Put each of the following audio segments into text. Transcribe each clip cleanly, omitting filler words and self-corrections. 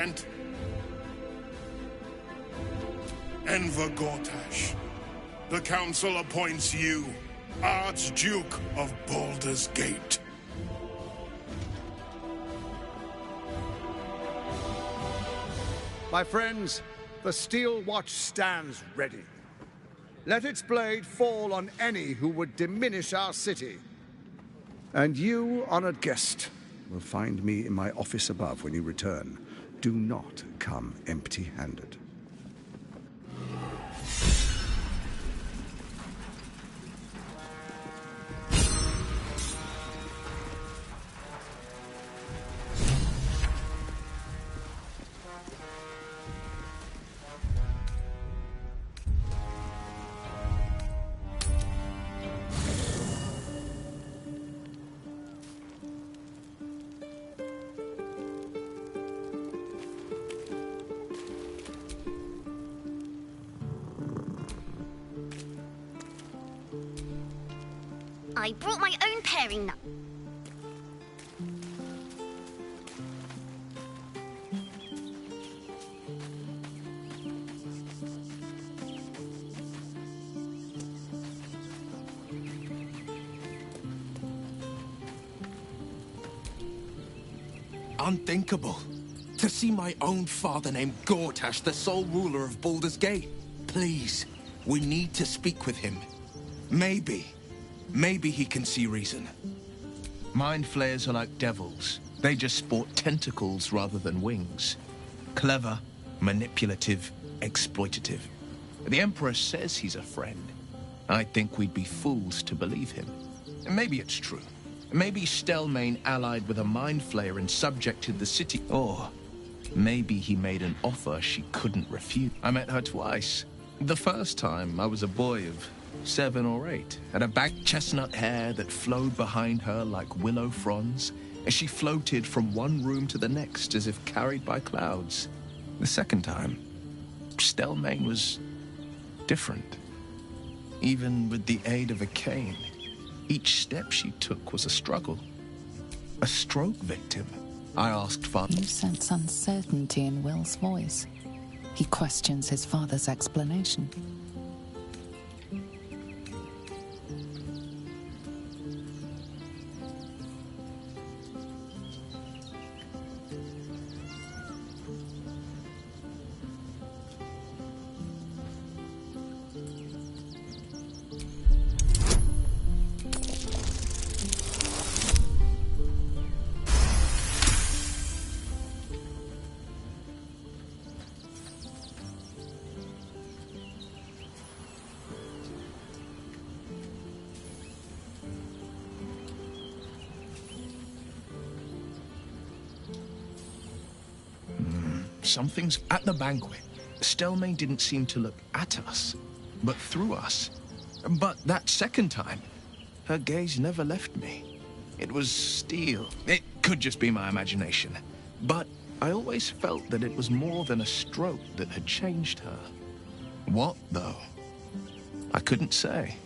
And Enver Gortash, the Council appoints you Archduke of Baldur's Gate. My friends, the Steel Watch stands ready. Let its blade fall on any who would diminish our city. And you, honored guest, will find me in my office above when you return. Do not come empty-handed. I brought my own pairing nut. Unthinkable. To see my own father named Gortash, the sole ruler of Baldur's Gate. Please, we need to speak with him. Maybe he can see reason. Mind flayers are like devils. They just sport tentacles rather than wings. Clever, manipulative, exploitative. The Emperor says he's a friend. I think we'd be fools to believe him. Maybe it's true. Maybe Stelmane allied with a mind flayer and subjected the city. Or maybe he made an offer she couldn't refuse. I met her twice. The first time, I was a boy of 7 or 8, had a back chestnut hair that flowed behind her like willow fronds, as she floated from one room to the next as if carried by clouds. The second time, Stelmane was different. Even with the aid of a cane, each step she took was a struggle. A stroke victim. I asked Father. You sense uncertainty in Will's voice. He questions his father's explanation. Something's at the banquet. Stelmane didn't seem to look at us, but through us. But that second time, her gaze never left me. It was steel. It could just be my imagination. But I always felt that it was more than a stroke that had changed her. What, though? I couldn't say.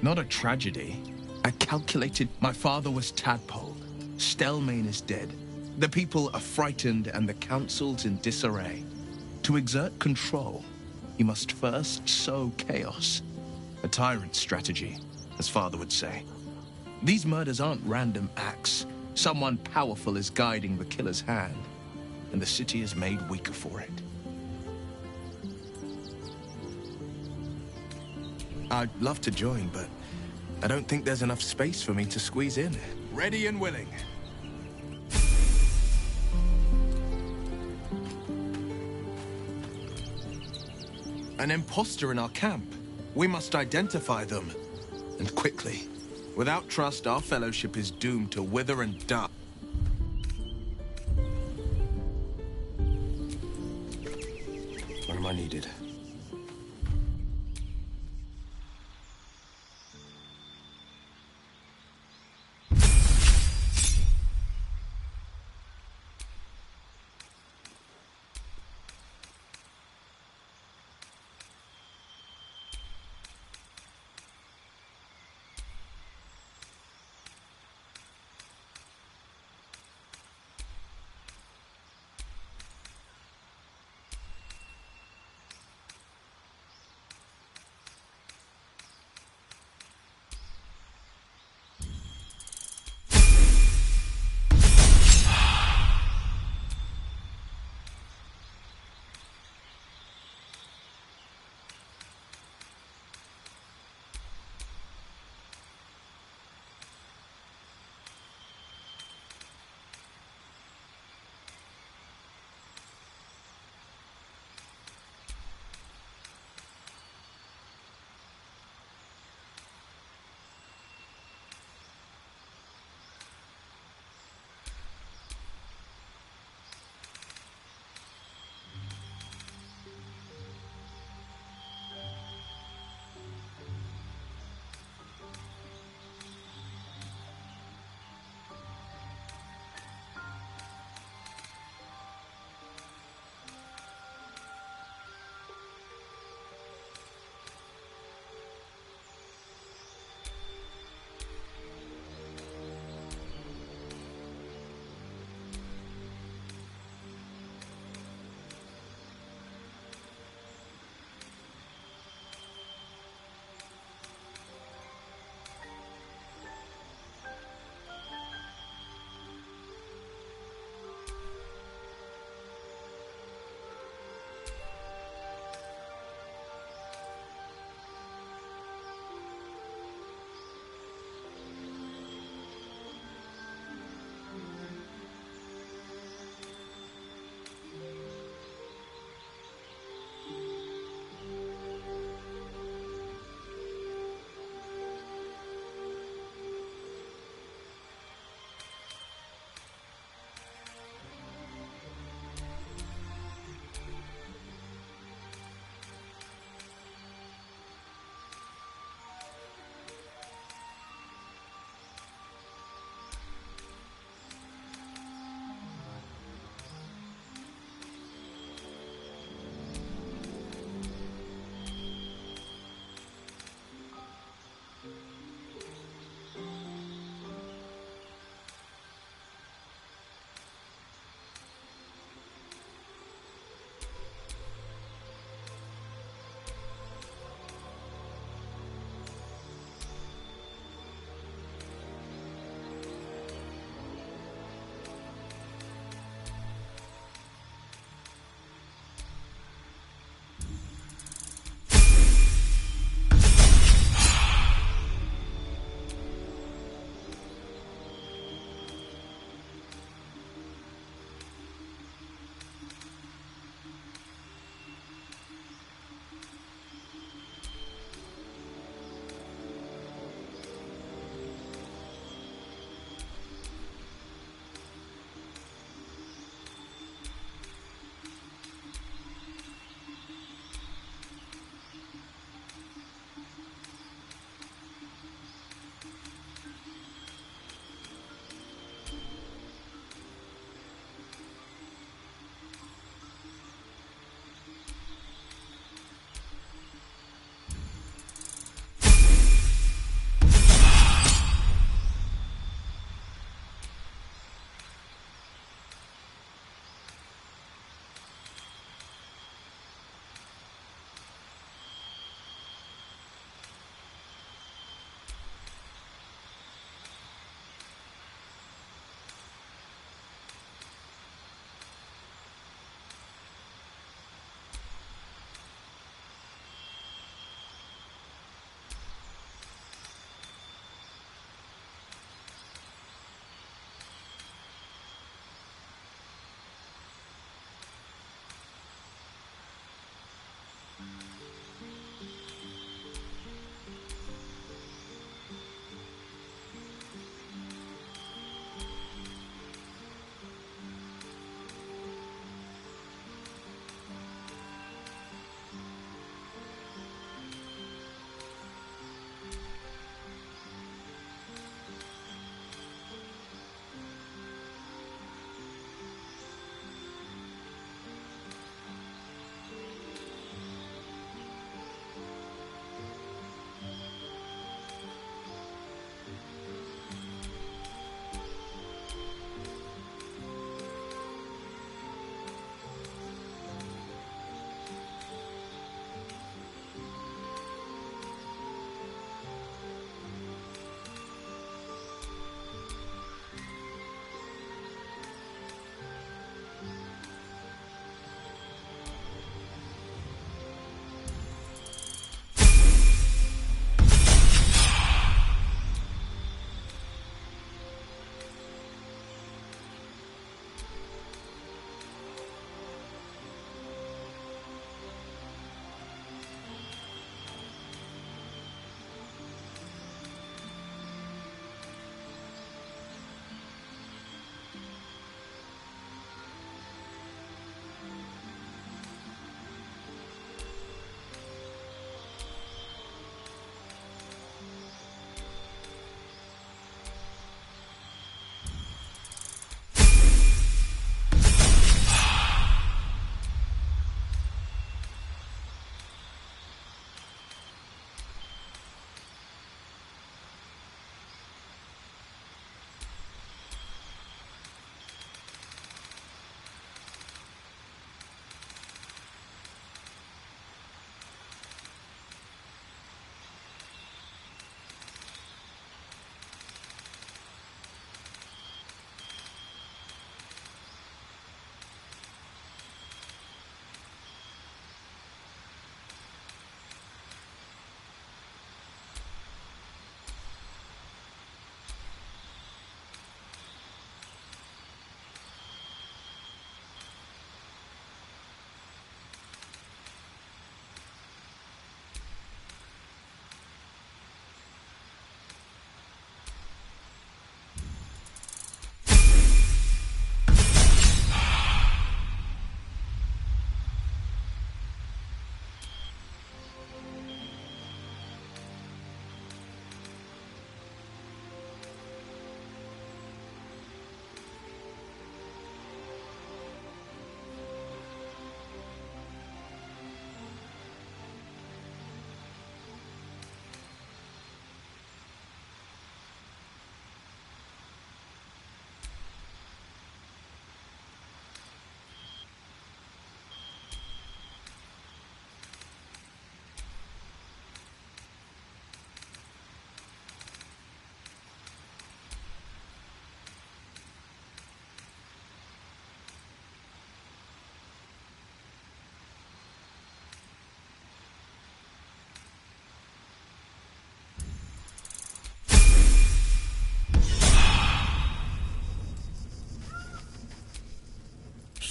Not a tragedy. I calculated my father was tadpoled. Stelmane is dead. The people are frightened and the council's in disarray. To exert control, you must first sow chaos. A tyrant's strategy, as father would say. These murders aren't random acts. Someone powerful is guiding the killer's hand, and the city is made weaker for it. I'd love to join, but I don't think there's enough space for me to squeeze in. Ready and willing. An imposter in our camp. We must identify them. And quickly. Without trust, our fellowship is doomed to wither and die. Where am I needed?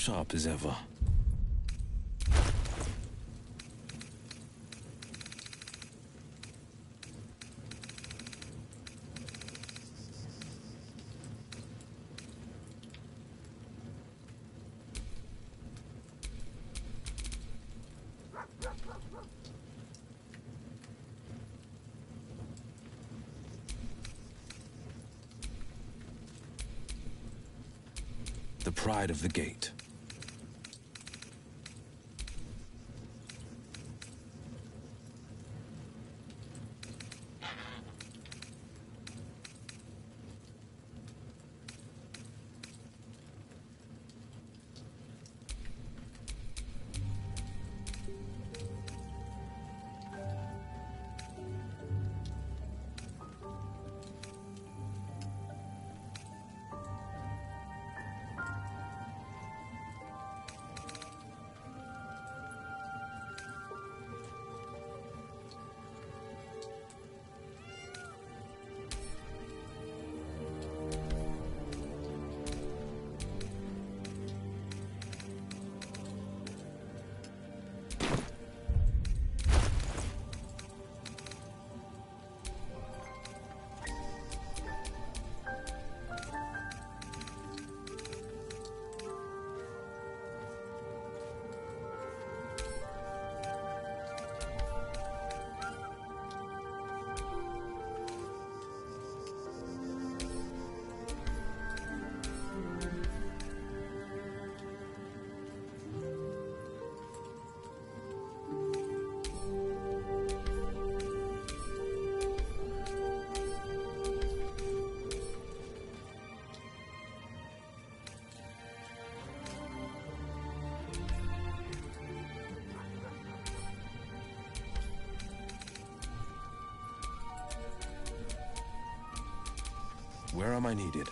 sharp as ever. The pride of the gate. Where am I needed?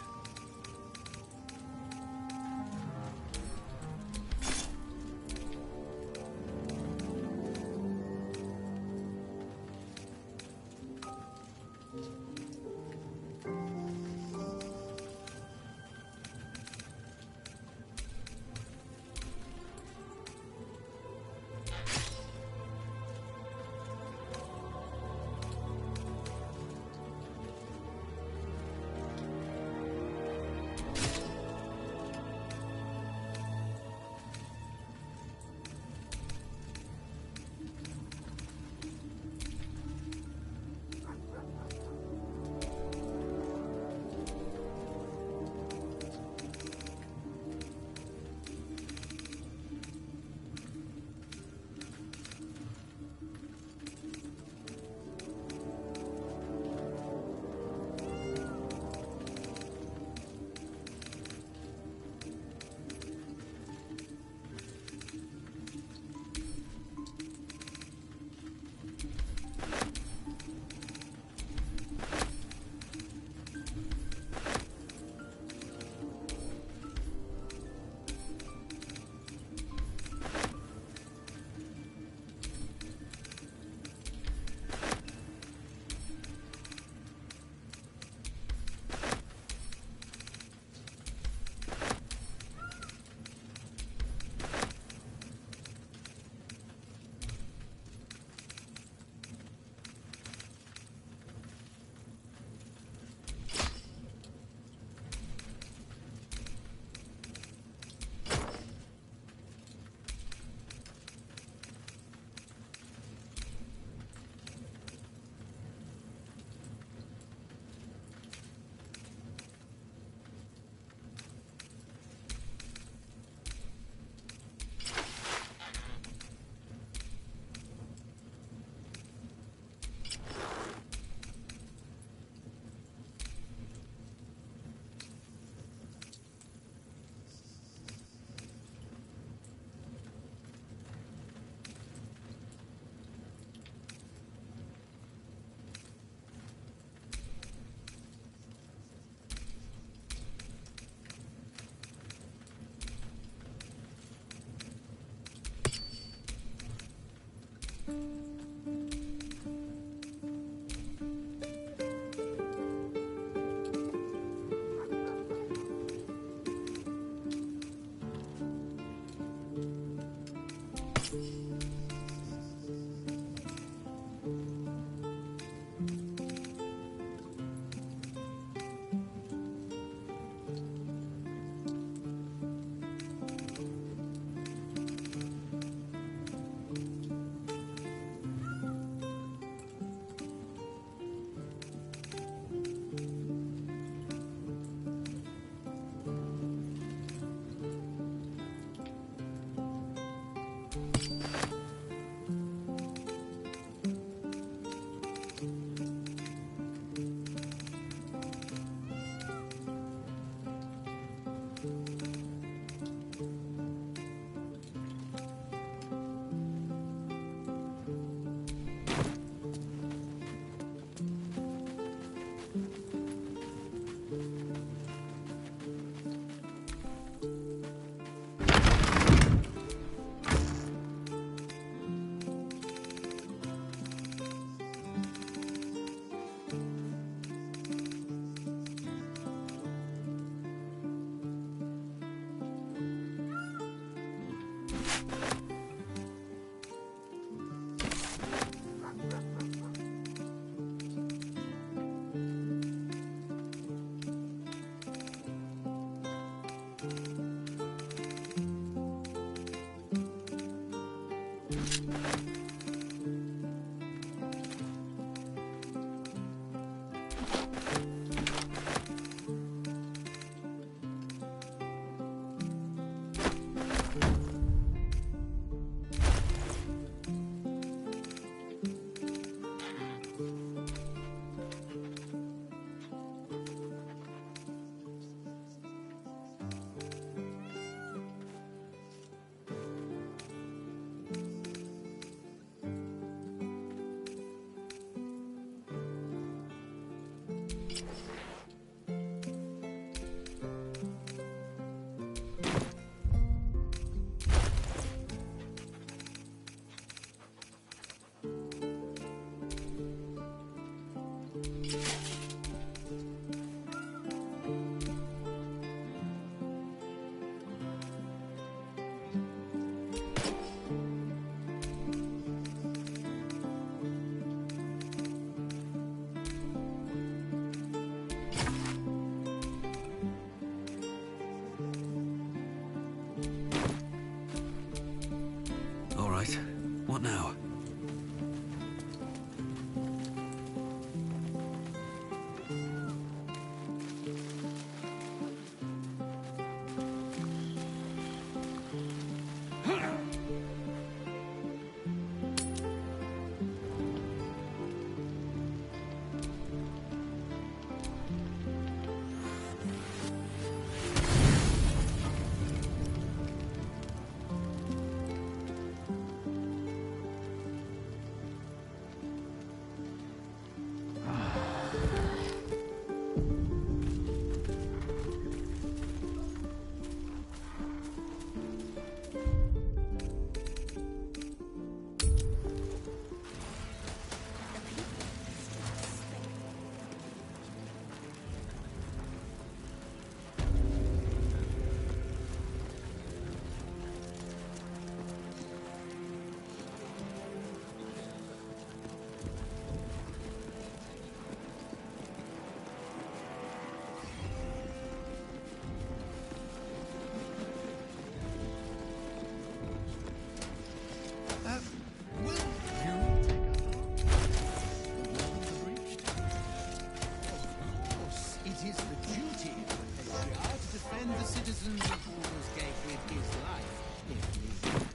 citizens of Baldur's Gate with his life, if needed.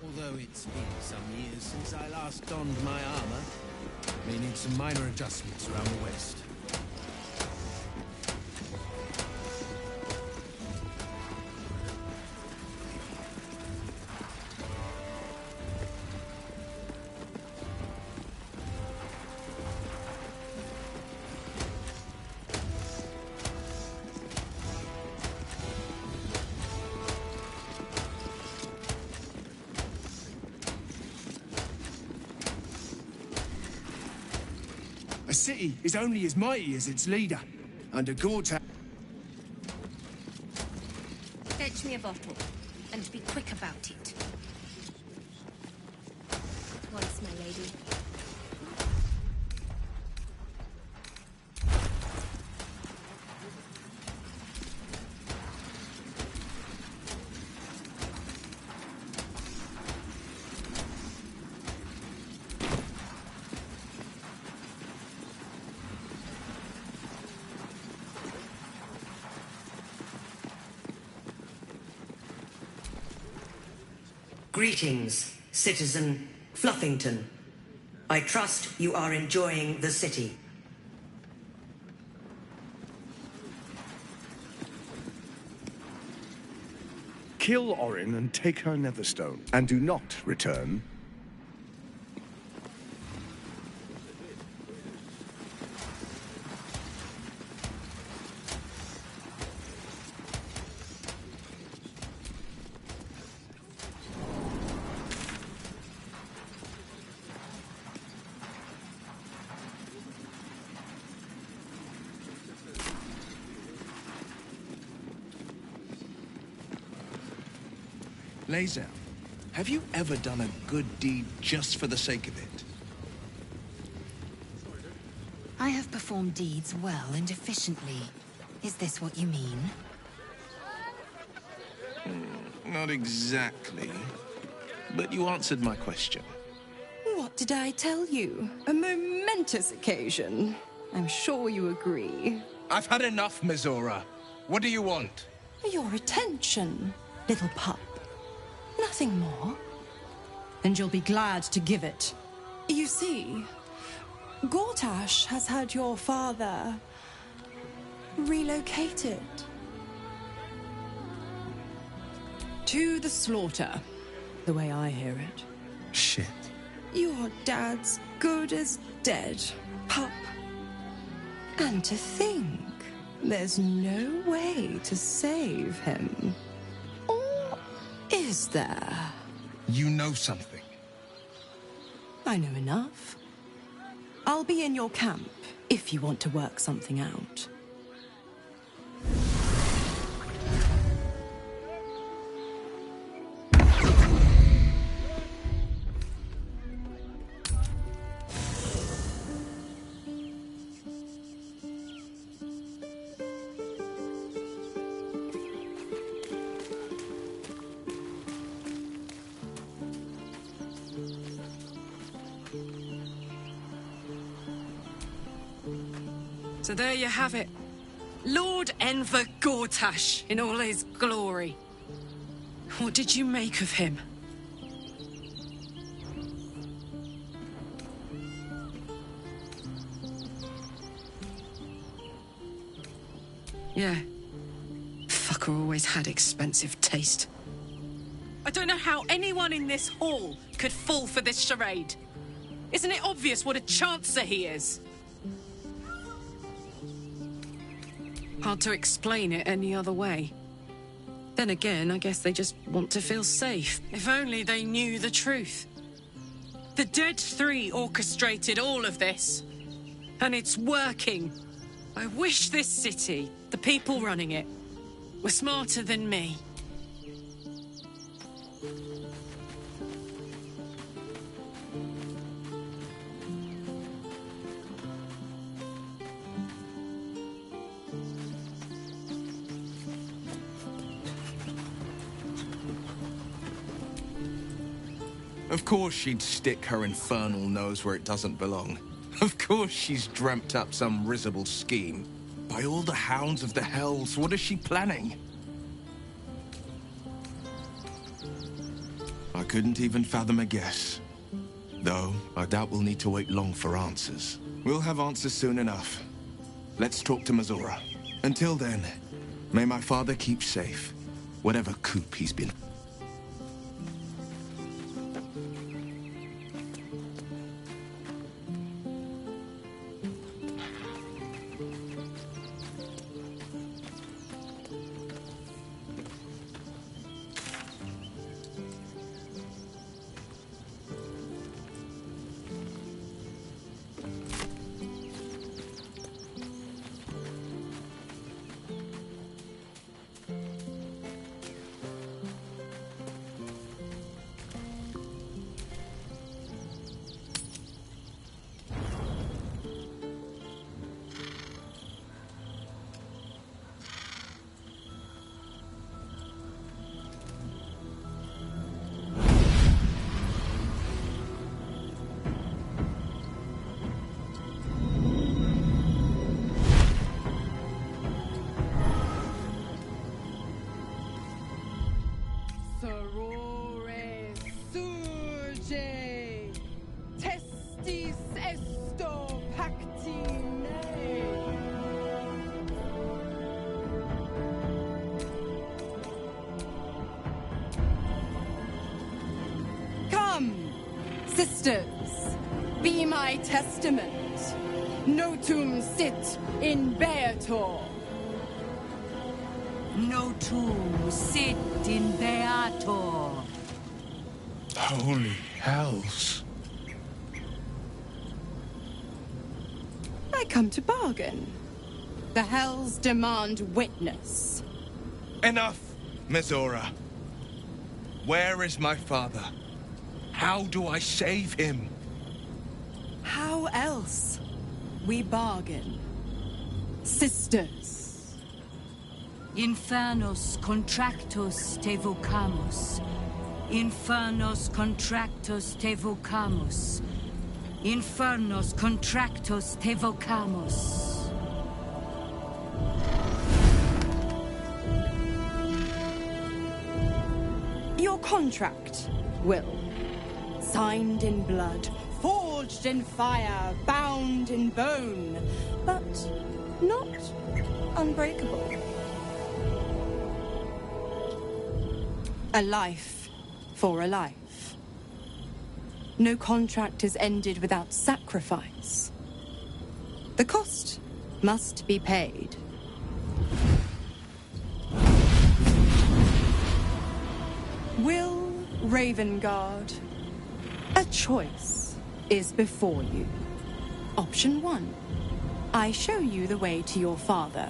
Although it's been some years since I last donned my armor, may need some minor adjustments around the waist. A city is only as mighty as its leader. Under Gorta... Fetch me a bottle, and be quick about it. Once, my lady. Greetings, Citizen Fluffington. I trust you are enjoying the city. Kill Orin and take her Netherstone, and do not return. Lae'zel, have you ever done a good deed just for the sake of it? I have performed deeds well and efficiently. Is this what you mean? Not exactly. But you answered my question. What did I tell you? A momentous occasion. I'm sure you agree. I've had enough, Mizora. What do you want? Your attention, little pup. Nothing more. And you'll be glad to give it. You see, Gortash has had your father relocated to the slaughter, the way I hear it. Shit. Your dad's good as dead, pup. And to think, there's no way to save him. Or is there? You know something. I know enough. I'll be in your camp if you want to work something out. So there you have it. Lord Enver Gortash in all his glory. What did you make of him? Yeah. Fucker always had expensive taste. I don't know how anyone in this hall could fall for this charade. Isn't it obvious what a chancer he is? Hard to explain it any other way. Then again, I guess they just want to feel safe. If only they knew the truth. The Dead Three orchestrated all of this. And it's working. I wish this city, the people running it, were smarter than me. Of course she'd stick her infernal nose where it doesn't belong. Of course she's dreamt up some risible scheme. By all the hounds of the hells, what is she planning? I couldn't even fathom a guess. Though, I doubt we'll need to wait long for answers. We'll have answers soon enough. Let's talk to Mazora. Until then, may my father keep safe, whatever coup he's been. Sisters, be my testament. Notum sit in Beator. Notum sit in Beator. Holy hells. I come to bargain. The hells demand witness. Enough, Mazora. Where is my father? How do I save him? How else? We bargain. Sisters. Infernos contractus te vocamus. Infernos contractus te vocamus. Infernos contractus te vocamus. Your contract, Will. Signed in blood, forged in fire, bound in bone, but not unbreakable. A life for a life. No contract is ended without sacrifice. The cost must be paid. Will Ravengard, a choice is before you. Option 1. I show you the way to your father.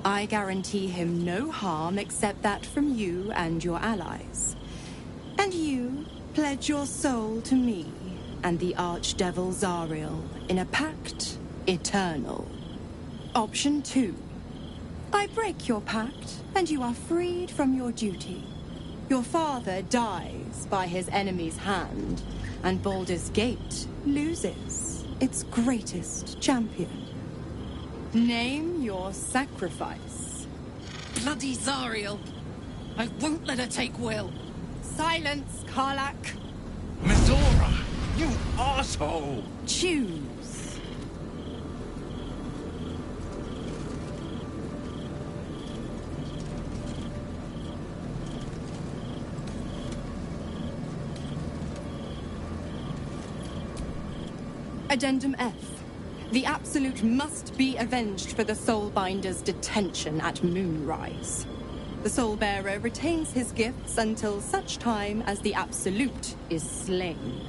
I guarantee him no harm except that from you and your allies. And you pledge your soul to me and the Archdevil Zariel in a pact eternal. Option 2. I break your pact and you are freed from your duty. Your father dies by his enemy's hand, and Baldur's Gate loses its greatest champion. Name your sacrifice. Bloody Zariel. I won't let her take Will. Silence, Karlak. Mazora, you asshole! Choose. Addendum F. The Absolute must be avenged for the Soulbinder's detention at Moonrise. The Soulbearer retains his gifts until such time as the Absolute is slain.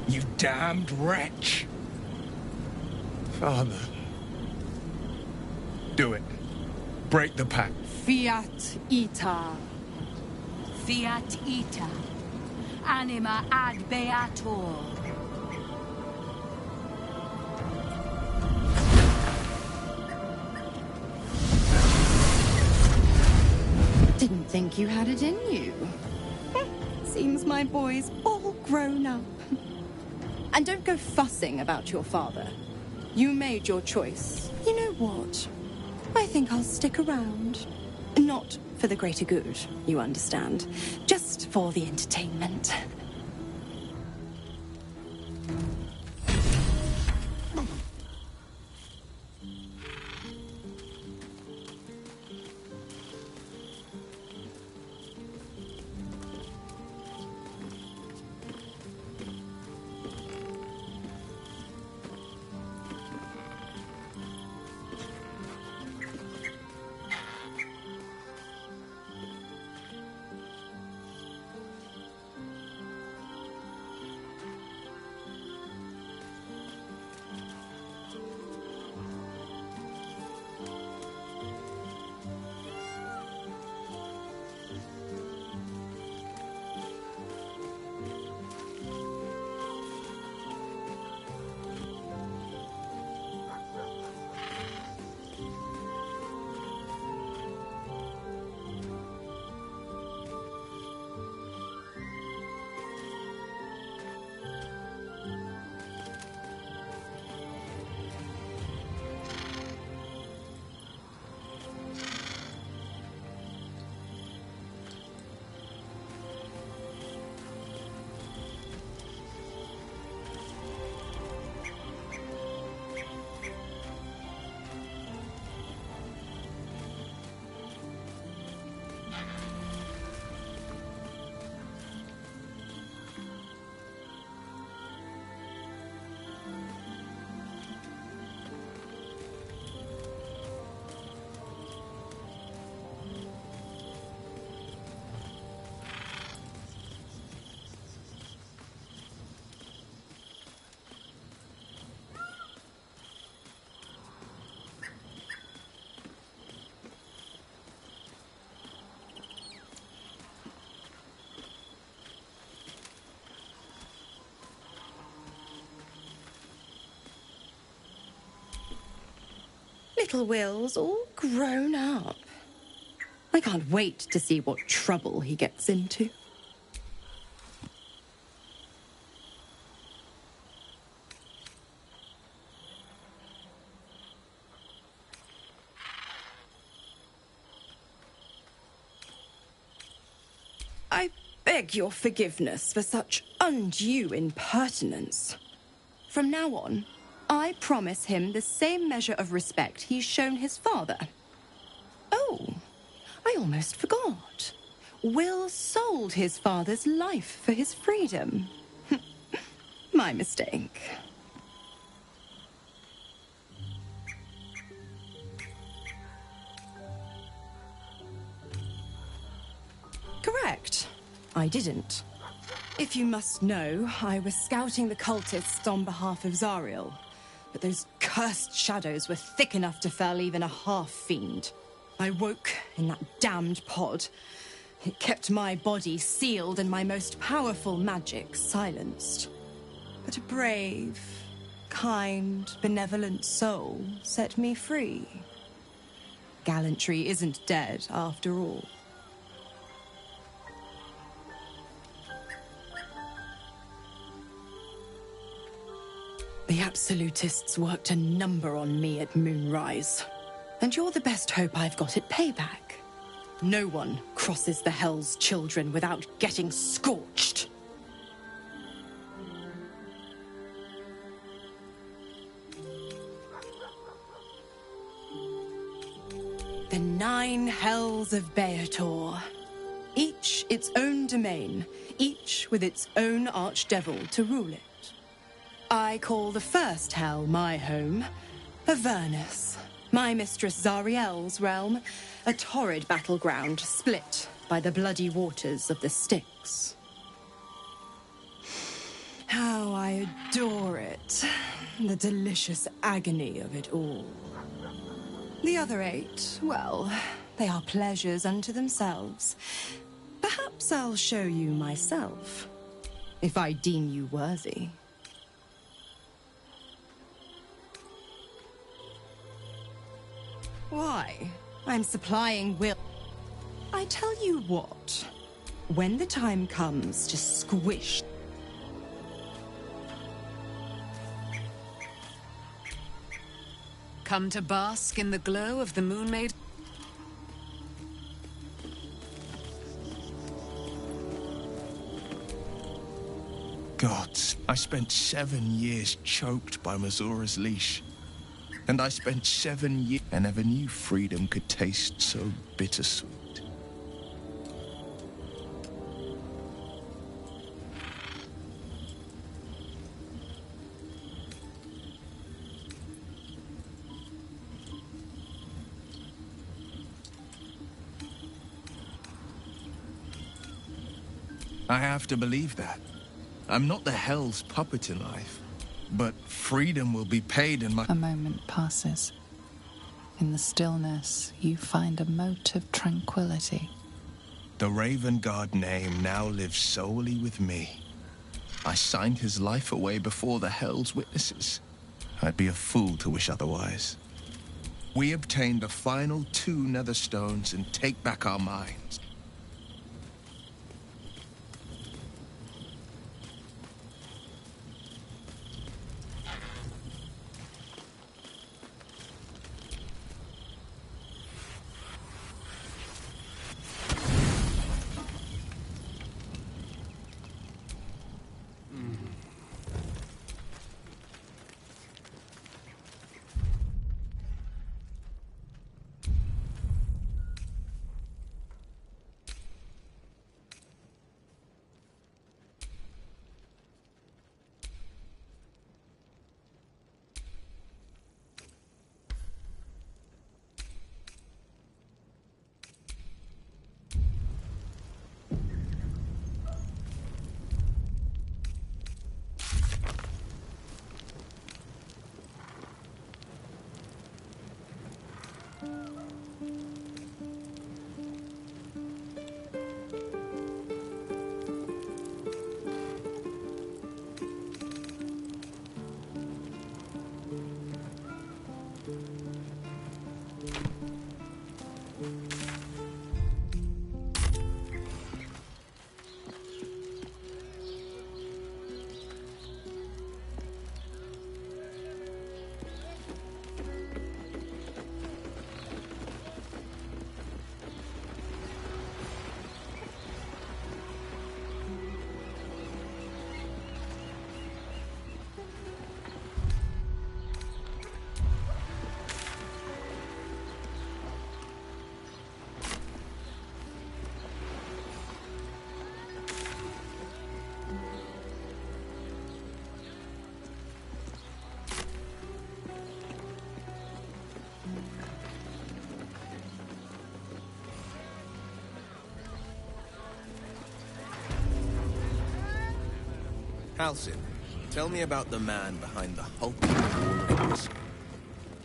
You damned wretch! Father. Do it. Break the pact. Fiat ita. Fiat ita. Anima ad beator. Didn't think you had it in you. Seems my boy's all grown up. And don't go fussing about your father. You made your choice. You know what? I think I'll stick around. Not for the greater good, you understand. Just for the entertainment. Little Will's all grown up. I can't wait to see what trouble he gets into. I beg your forgiveness for such undue impertinence. From now on, I promise him the same measure of respect he's shown his father. Oh, I almost forgot. Will sold his father's life for his freedom. My mistake. Correct. I didn't. If you must know, I was scouting the cultists on behalf of Zariel. But those cursed shadows were thick enough to fell even a half-fiend. I woke in that damned pod. It kept my body sealed and my most powerful magic silenced. But a brave, kind, benevolent soul set me free. Gallantry isn't dead, after all. The Absolutists worked a number on me at Moonrise. And you're the best hope I've got at payback. No one crosses the Hell's Children without getting scorched. The 9 Hells of Beator. Each its own domain, each with its own archdevil to rule it. I call the first hell my home, Avernus, my mistress Zariel's realm, a torrid battleground split by the bloody waters of the Styx. How I adore it. The delicious agony of it all. The other 8, well, they are pleasures unto themselves. Perhaps I'll show you myself, if I deem you worthy. Why? I'm supplying will. I tell you what, when the time comes to squish... Come to bask in the glow of the moon maid. Gods, I spent 7 years choked by Mazura's leash. And I spent 7 years... I never knew freedom could taste so bittersweet. I have to believe that. I'm not the hell's puppet in life, but freedom will be paid in my... A moment passes. In the stillness, you find a mote of tranquility. The Raven Guard name now lives solely with me. I signed his life away before the Hell's witnesses. I'd be a fool to wish otherwise. We obtain the final 2 Netherstones and take back our minds. Halsin, tell me about the man behind the hulking wall of rings.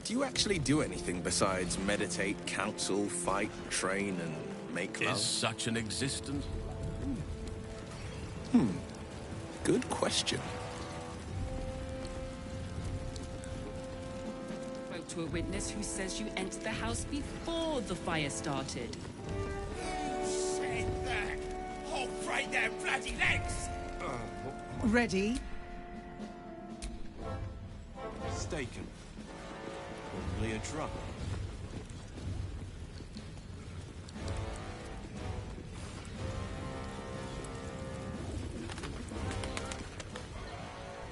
Do you actually do anything besides meditate, counsel, fight, train, and make love? Is such an existence? Good question. Spoke to a witness who says you entered the house before the fire started. Who said that? Oh, break their bloody legs! Ready? Mistaken. Probably a drug.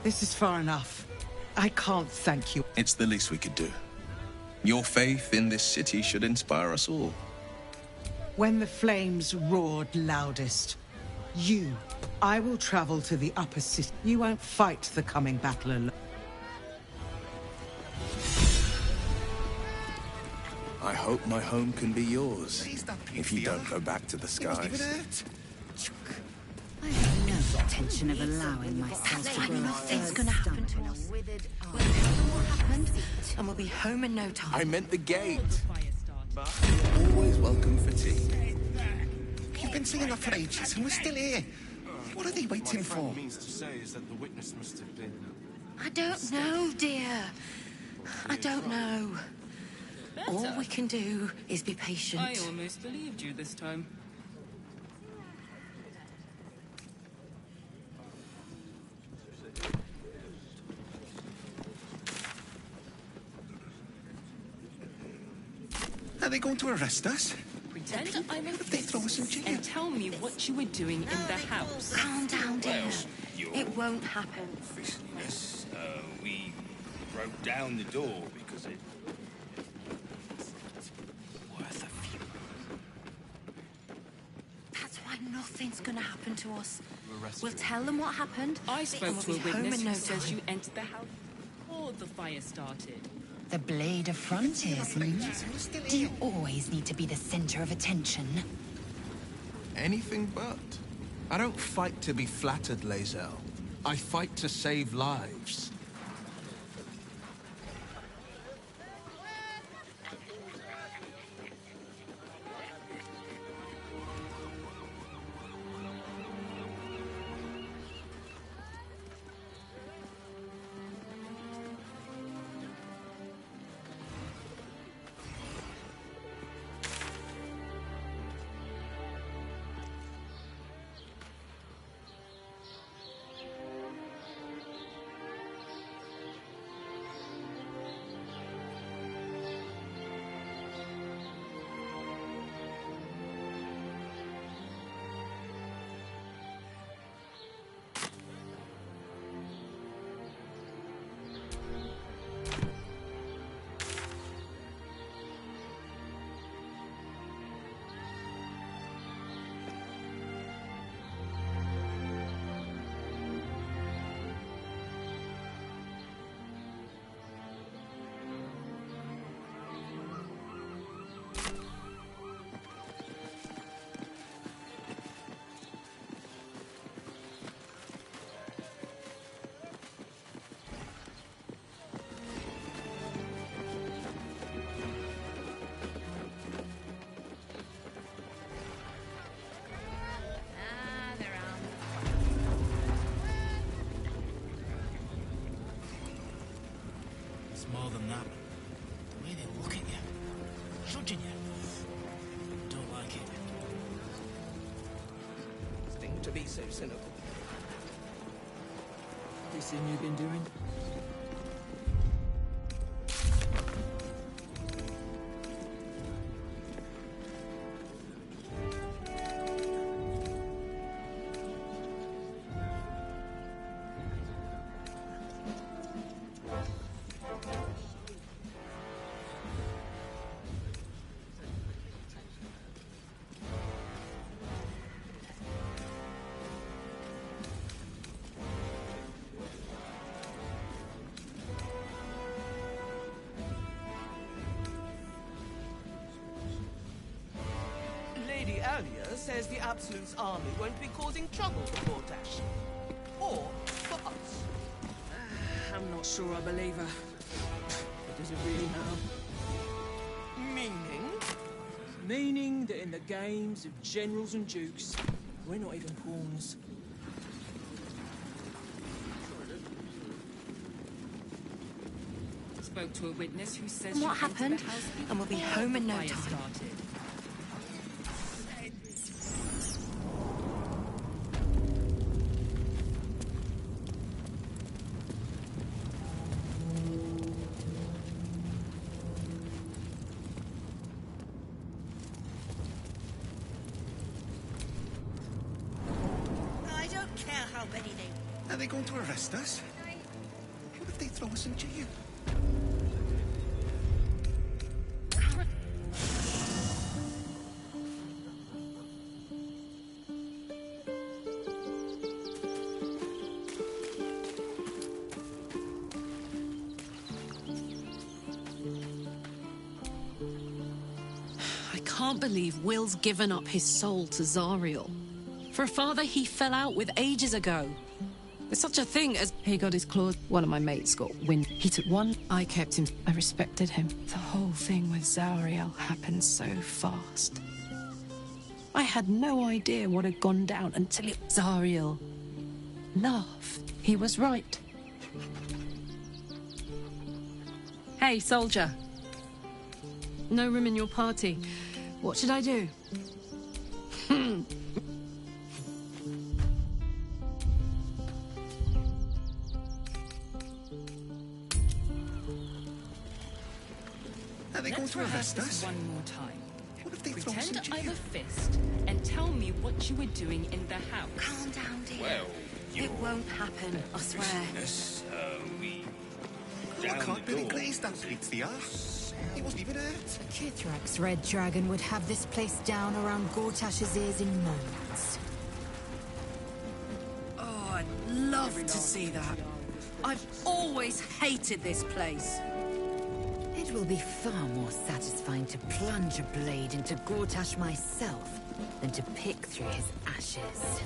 This is far enough. I can't thank you. It's the least we could do. Your faith in this city should inspire us all. When the flames roared loudest, I will travel to the upper city. You won't fight the coming battle alone. I hope my home can be yours, if you don't go back to the skies. I have never intention of allowing myself to grow. Nothing's gonna happen to us. We'll tell them what happened, and we'll be home in no time. I meant the gate. But you're always welcome for tea. You've been singing that for ages, and we're still here. What are they waiting for? What means to say is that the witness must have been... I don't know, dear. I don't know. All we can do is be patient. I almost believed you this time. Are they going to arrest us? Pretend I'm a They throw us in jail. and tell me what you were doing in the house. Calm down, dear. It won't happen. Officiousness. We broke down the door because it... worth a few. That's why nothing's gonna happen to us. We'll tell them what happened. I spoke and to a we'll be home witness in who no says time. you entered the house before the fire started. The blade of frontiers, Do you always need to be the center of attention? Anything but. I don't fight to be flattered, Lae'zel. I fight to save lives. It's more than that. The way they look at you. Judging you. Don't like it. Thing to be so cynical. This thing you've been doing? Lady Alia says the Absolute's army won't be causing trouble for Gortash. Or for us. I'm not sure I believe her. But does it really matter? Meaning? Meaning that in the games of generals and dukes, we're not even pawns. Spoke to a witness who says And what you entered happened? the house And we'll be before home in the no fire time. started. I don't care how many they... Are they going to arrest us? What if they throw us in jail? I can't believe Will's given up his soul to Zariel. For a father he fell out with ages ago. There's such a thing as... He got his claws. One of my mates got wind. He took one. I kept him. I respected him. The whole thing with Zariel happened so fast. I had no idea what had gone down until it... Zariel laughed. He was right. Hey, soldier. No room in your party. What should I do? Are they going to arrest us? One more time. What if they throw Pretend some I'm a fist and tell me what you were doing in the house. Calm down, dear. Well, it won't happen, I swear. We... Oh, I can't believe Glaze that beats the ass. He wasn't even hurt. Kithrak's red dragon would have this place down around Gortash's ears in moments. Oh, I'd love to see that. I've always hated this place. It will be far more satisfying to plunge a blade into Gortash myself than to pick through his ashes.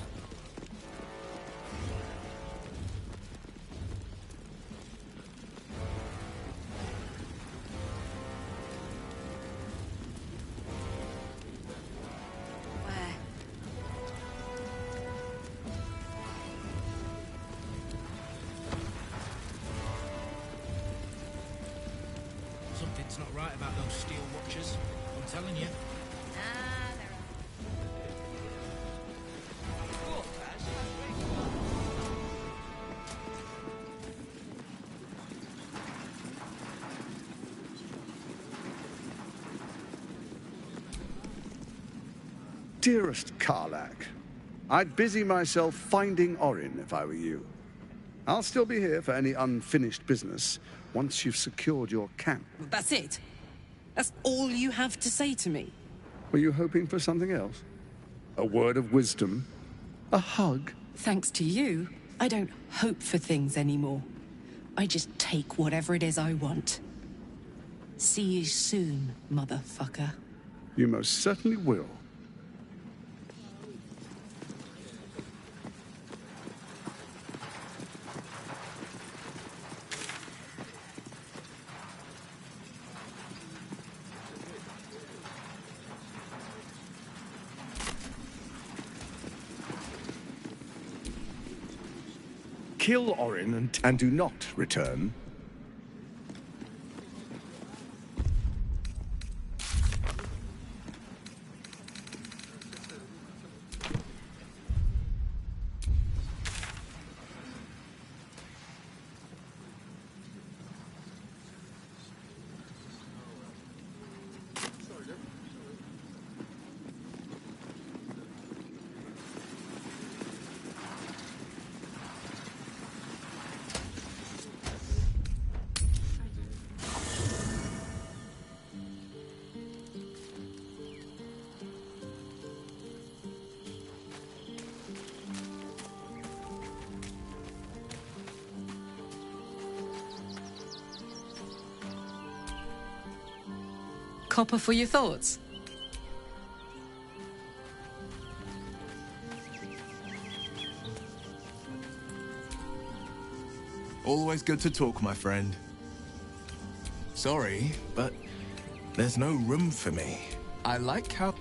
Something's not right about those steel watchers. I'm telling you. Dearest Karlak, I'd busy myself finding Orin if I were you. I'll still be here for any unfinished business once you've secured your camp. That's it? That's all you have to say to me? Were you hoping for something else? A word of wisdom? A hug? Thanks to you, I don't hope for things anymore. I just take whatever it is I want. See you soon, motherfucker. You most certainly will. Kill Orin and do not return. Copper for your thoughts? Always good to talk, my friend. Sorry, but there's no room for me. I like how...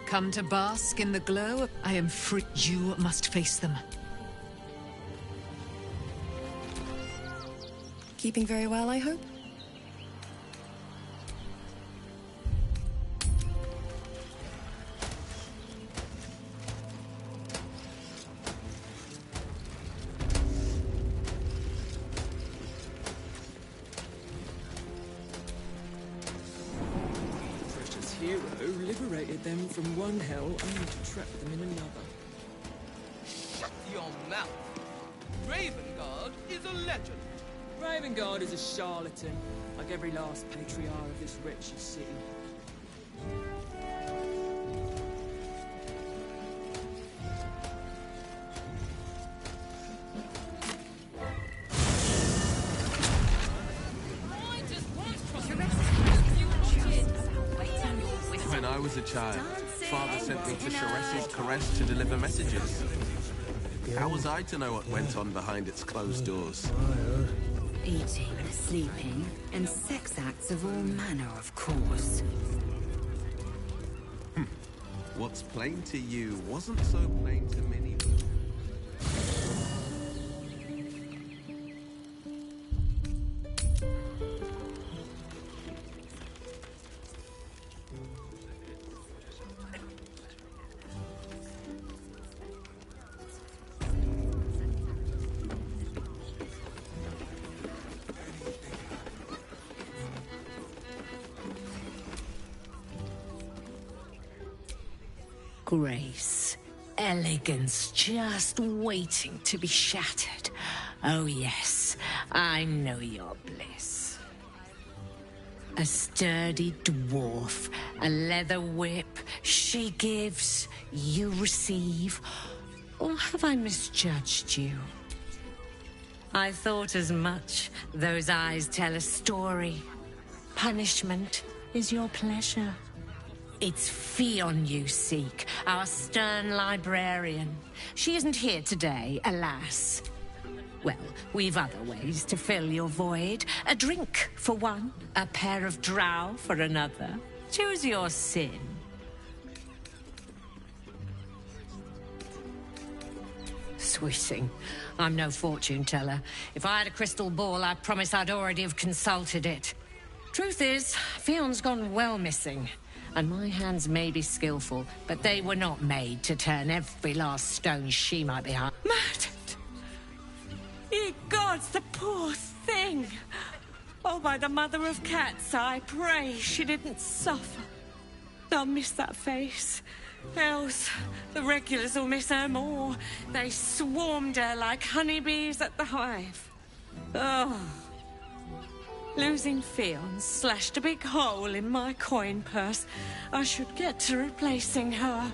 Come to bask in the glow? I am free. You must face them. Keeping very well, I hope? Hero liberated them from one hell only to trap them in another. Shut your mouth! Ravengard is a legend. Ravengard is a charlatan, like every last patriarch of this wretched city. child, father sent me to Sharesh's caress to deliver messages. How was I to know what went on behind its closed doors? Eating, sleeping, and sex acts of all manner, of course. What's plain to you wasn't so plain to many. Grace, elegance, just waiting to be shattered. Oh yes, I know your bliss. A sturdy dwarf, a leather whip, she gives, you receive. Or have I misjudged you? I thought as much. Those eyes tell a story. Punishment is your pleasure. It's Fionn you seek, our stern librarian. She isn't here today, alas. Well, we've other ways to fill your void. A drink for one, a pair of drow for another. Choose your sin. Sweeting, I'm no fortune teller. If I had a crystal ball, I promise I'd already have consulted it. Truth is, Fionn's gone well missing. And my hands may be skillful, but they were not made to turn every last stone she might be murdered. Ye gods, the poor thing! Oh, by the mother of cats, I pray she didn't suffer. I'll miss that face. Else, the regulars will miss her more. They swarmed her like honeybees at the hive. Oh. Losing Fionn slashed a big hole in my coin purse. I should get to replacing her.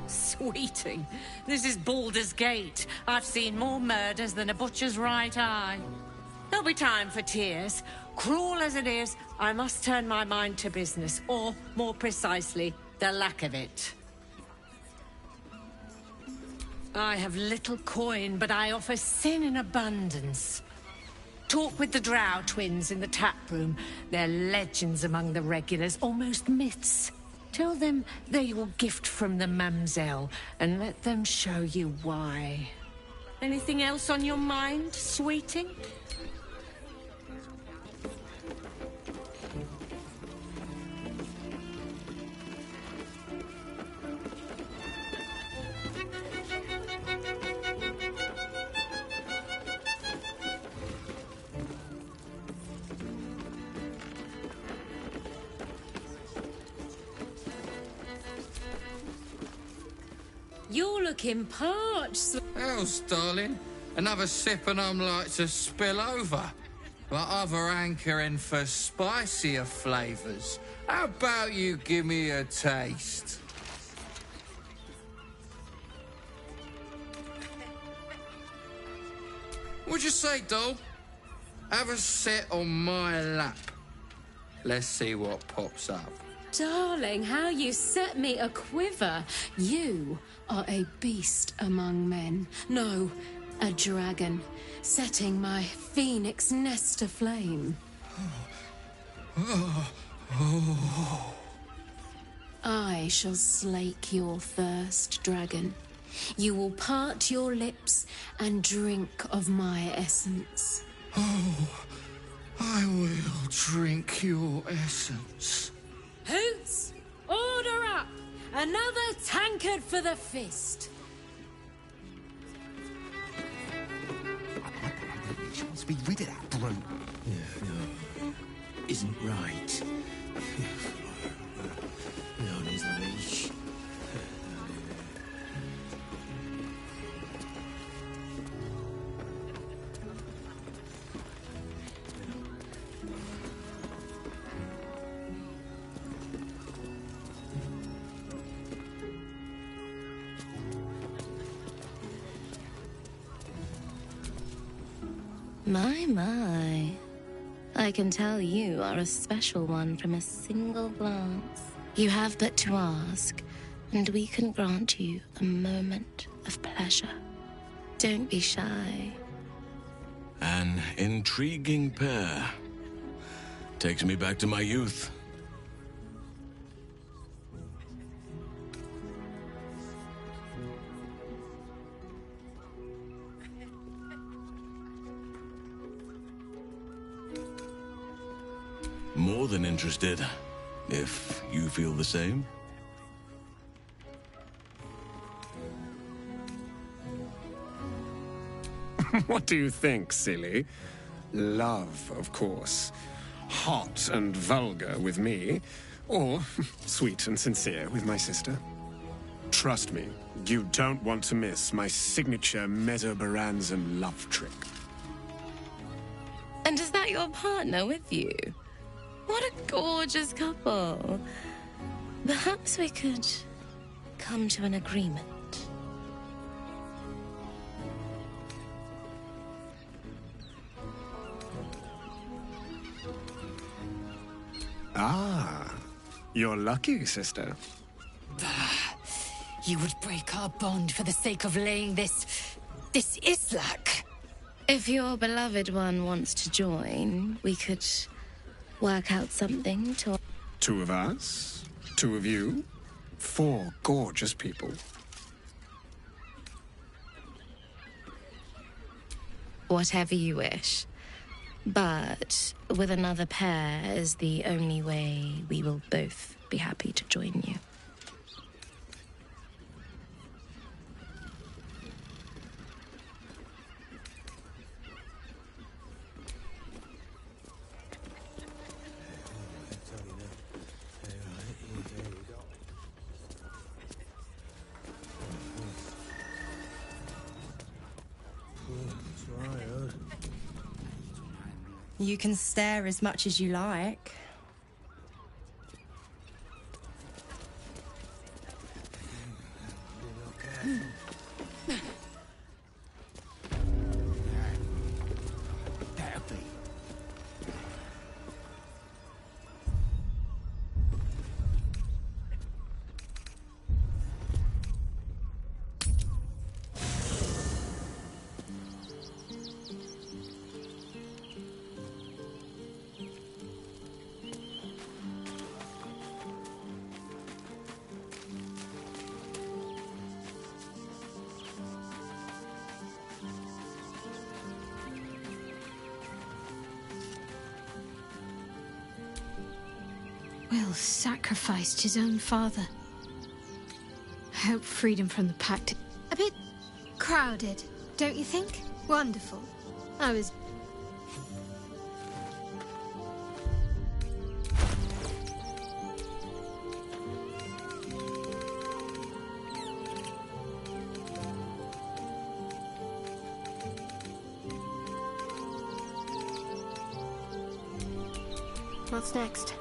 Sweeting, this is Baldur's Gate. I've seen more murders than a butcher's right eye. There'll be time for tears. Cruel as it is, I must turn my mind to business, or, more precisely, the lack of it. I have little coin, but I offer sin in abundance. Talk with the Drow twins in the tap room. They're legends among the regulars, almost myths. Tell them they're your gift from the Mamselle, and let them show you why. Anything else on your mind, sweeting? You're looking parched. Else, darling, another sip and I'm like to spill over. But other hankering for spicier flavours. How about you give me a taste? What'd you say, doll? Have a sit on my lap. Let's see what pops up. Darling, how you set me a quiver. You are a beast among men. No, a dragon, setting my phoenix nest aflame. I shall slake your thirst, dragon. You will part your lips and drink of my essence. Oh, I will drink your essence. Hoots, order up! Another tankard for the fist. She wants to be rid of that brute. No. Isn't right. No, there's the leash. My. I can tell you are a special one from a single glance. You have but to ask, and we can grant you a moment of pleasure. Don't be shy. An intriguing pair. Takes me back to my youth. More than interested, if you feel the same. What do you think, silly? Love, of course. Hot and vulgar with me, or sweet and sincere with my sister. Trust me, you don't want to miss my signature Mesobaranzan love trick. And is that your partner with you? What a gorgeous couple. Perhaps we could come to an agreement. Ah, you're lucky, sister. You would break our bond for the sake of laying this Islak. If your beloved one wants to join, we could work out something to... 2 of us, 2 of you, 4 gorgeous people. Whatever you wish. But with another pair is the only way we will both be happy to join you. You can stare as much as you like. Will sacrificed his own father. I hope freedom from the pact. A bit crowded, don't you think? Wonderful. I was... What's next?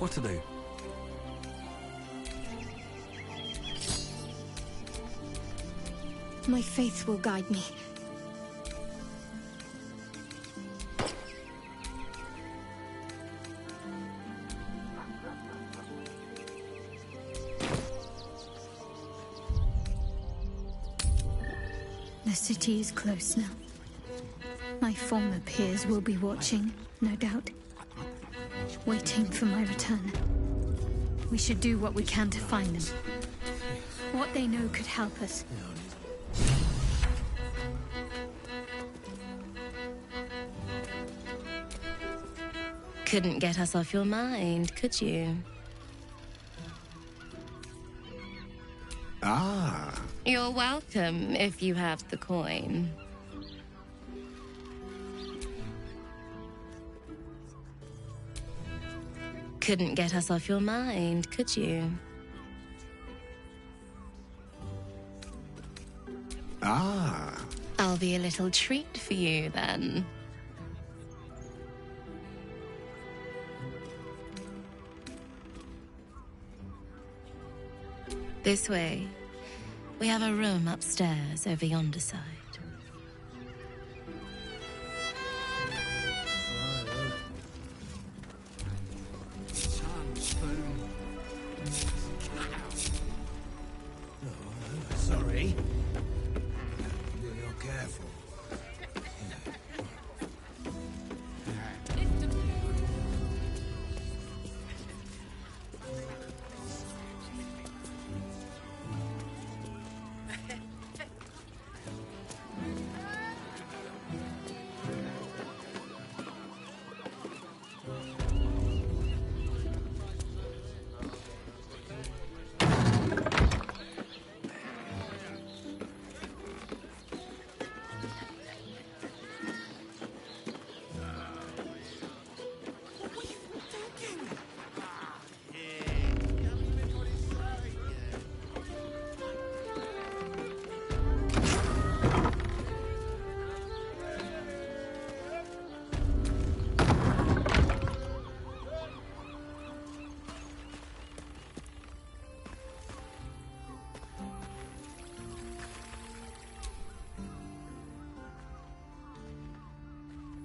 What to do? My faith will guide me. The city is close now. My former peers will be watching, no doubt. Waiting for my return. We should do what we can to find them. What they know could help us. Couldn't get us off your mind, could you? Ah. You're welcome if you have the coin. Couldn't get us off your mind, could you? I'll be a little treat for you then. This way. We have a room upstairs over yonder side. Sorry. You're careful.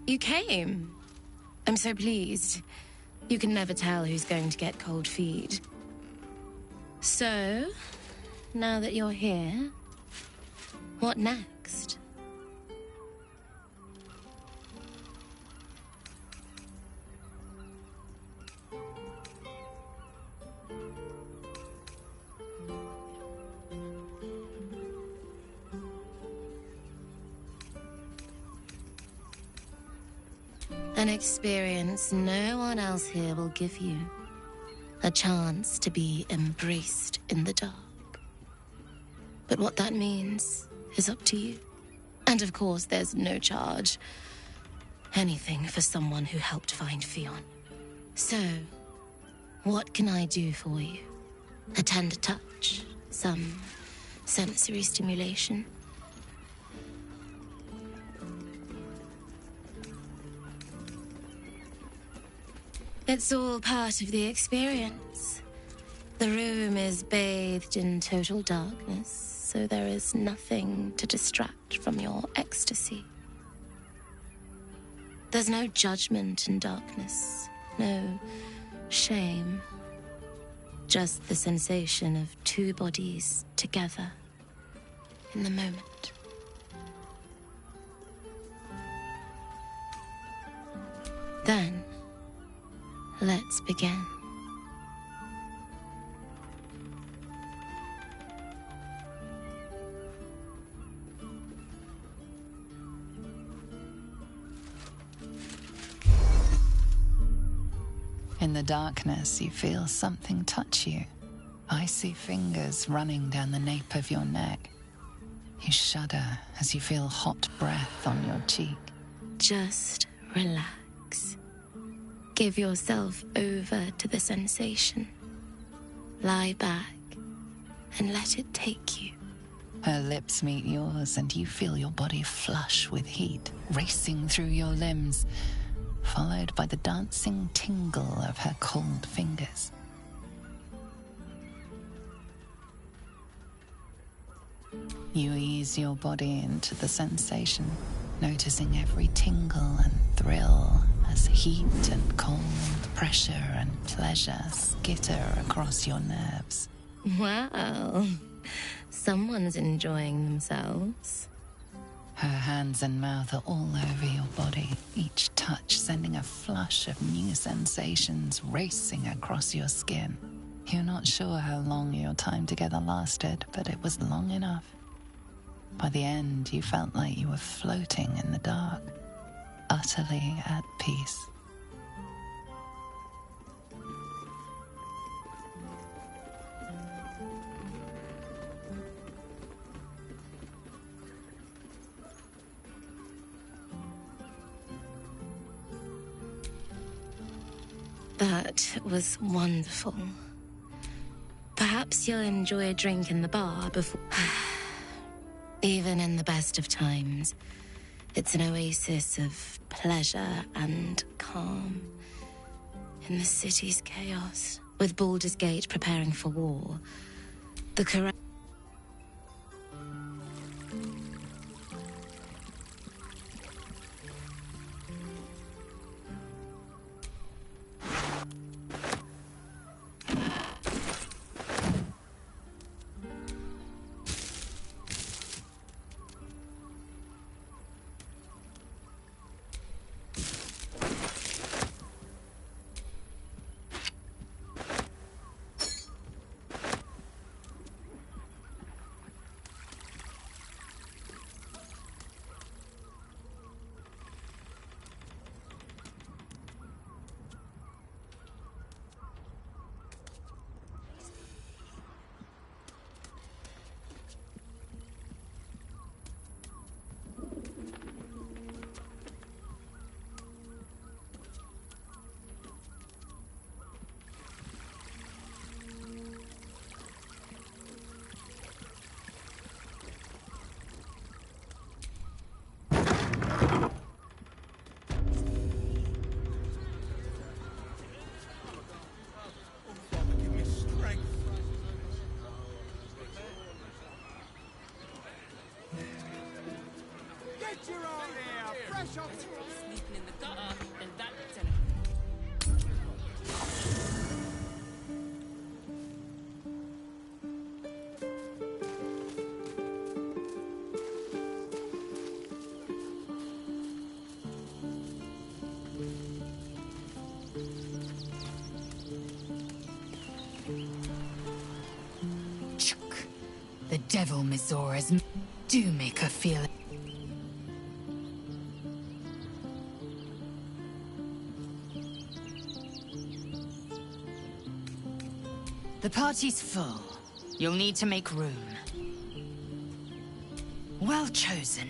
You came. I'm so pleased. You can never tell who's going to get cold feet. So, now that you're here, what next? An experience no one else here will give you. A chance to be embraced in the dark. But what that means is up to you. And of course, there's no charge. Anything for someone who helped find Fionn. So, what can I do for you? A tender touch? Some sensory stimulation? It's all part of the experience. The room is bathed in total darkness, so there is nothing to distract from your ecstasy. There's no judgment in darkness, no shame. Just the sensation of two bodies together in the moment. Then, let's begin. In the darkness, you feel something touch you. Icy fingers running down the nape of your neck. You shudder as you feel hot breath on your cheek. Just relax. Give yourself over to the sensation. Lie back and let it take you. Her lips meet yours and you feel your body flush with heat, racing through your limbs, followed by the dancing tingle of her cold fingers. You ease your body into the sensation, noticing every tingle and thrill as heat and cold, pressure and pleasure skitter across your nerves. Wow, someone's enjoying themselves. Her hands and mouth are all over your body, each touch sending a flush of new sensations racing across your skin. You're not sure how long your time together lasted, but it was long enough. By the end, you felt like you were floating in the dark, utterly at peace. That was wonderful. Perhaps you'll enjoy a drink in the bar before... Even in the best of times, it's an oasis of pleasure and calm. In the city's chaos, with Baldur's Gate preparing for war, the correct... Sleeping in the gutter, and that's The devil Mizoras do make her feel it. The party's full. You'll need to make room. Well chosen.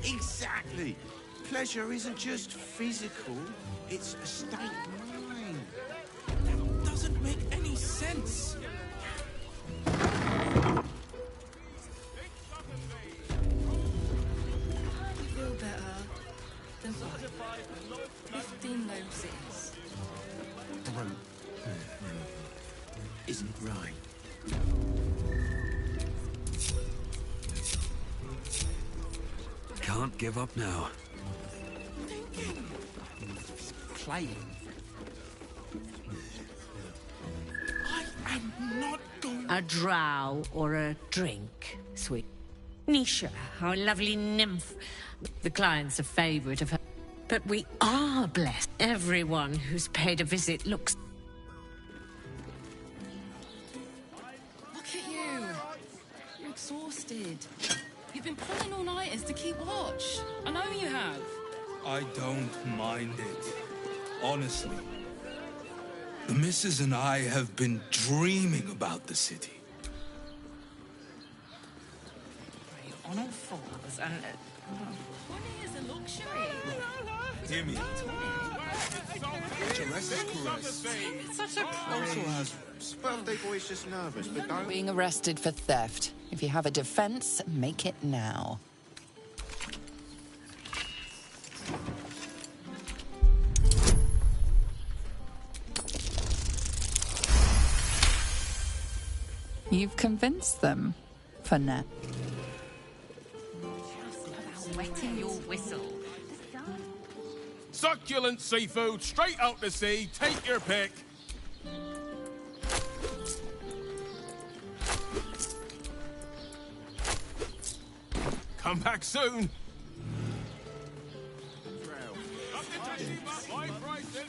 Exactly. Pleasure isn't just physical, it's a state of mind. It doesn't make any sense. You feel better than 15 noses. Throat isn't right. Can't give up now. Playing. I am not going... A drow or a drink, sweet. Nisha, our lovely nymph. The client's a favorite of her. But we are blessed. Everyone who's paid a visit looks... Look at you. You're exhausted. You've been pulling all-nighters to keep watch. I know you have. I don't mind it. Honestly. The missus and I have been dreaming about the city. On all fours and... Money is a luxury. Hear me. Such a Also has birthday boy's just nervous, but don't... Being arrested for theft. If you have a defense, make it now. You've convinced them, for now. Wetting your whistle. Succulent seafood, straight out the sea. Take your pick. Come back soon.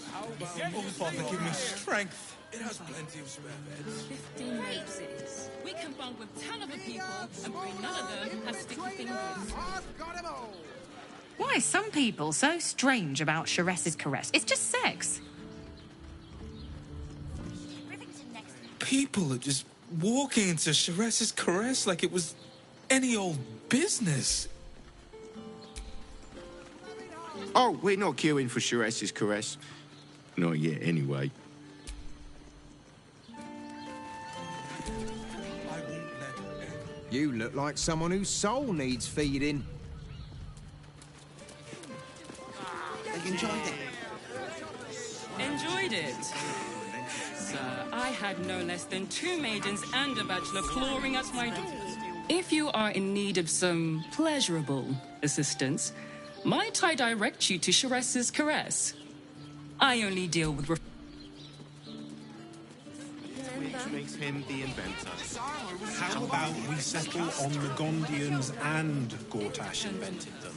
Oh, Father, give me strength. It has plenty of spare beds. 15 roses. We can bond with 10 other people, and bring none of them has sticky fingers. Why are some people so strange about Sharess's caress? It's just sex. People are just walking into Sharess's caress like it was any old business. Oh, we're not queuing for Sharess's caress. Not yet, anyway. You look like someone whose soul needs feeding. Enjoyed it. Enjoyed it? Sir, I had no less than 2 maidens and a bachelor clawing at my door. If you are in need of some pleasurable assistance, might I direct you to Sharess's caress? I only deal with... Which makes him the inventor. How about we settle on the Gondians and Gortash invented them?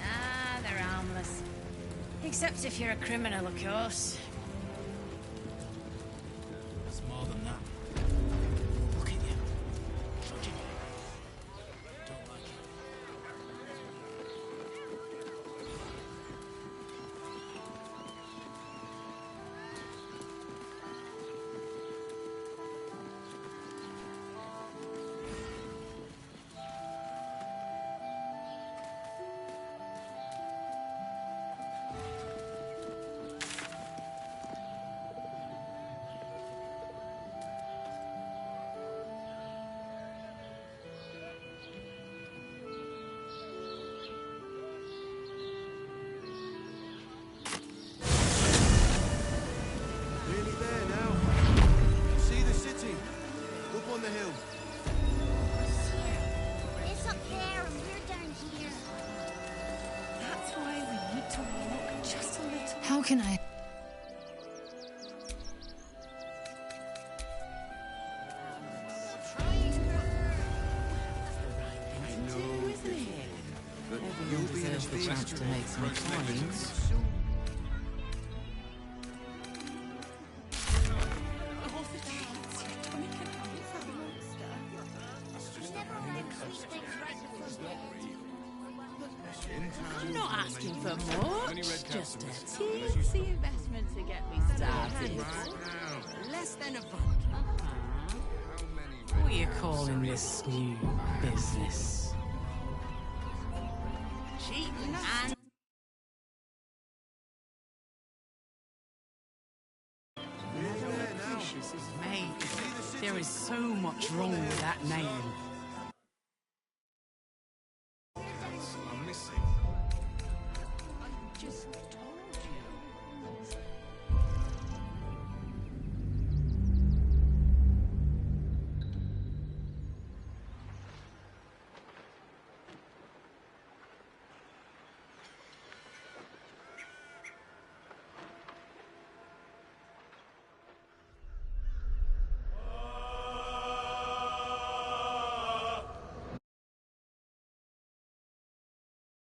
Ah, they're harmless. Except if you're a criminal, of course. It's more than that. Look at you. Judging you. Don't like it. Nearly there now. See the city. Up on the hill. It's up there and we're down here. That's why we need to walk just a little. How can I? You'll be in a chance to make some coins. I'm not asking for much. Just a teensy investment to get me started. Less than a buck. What are you calling this new business? Cheap and... Mate, there is so much wrong with that name. I'm missing. Just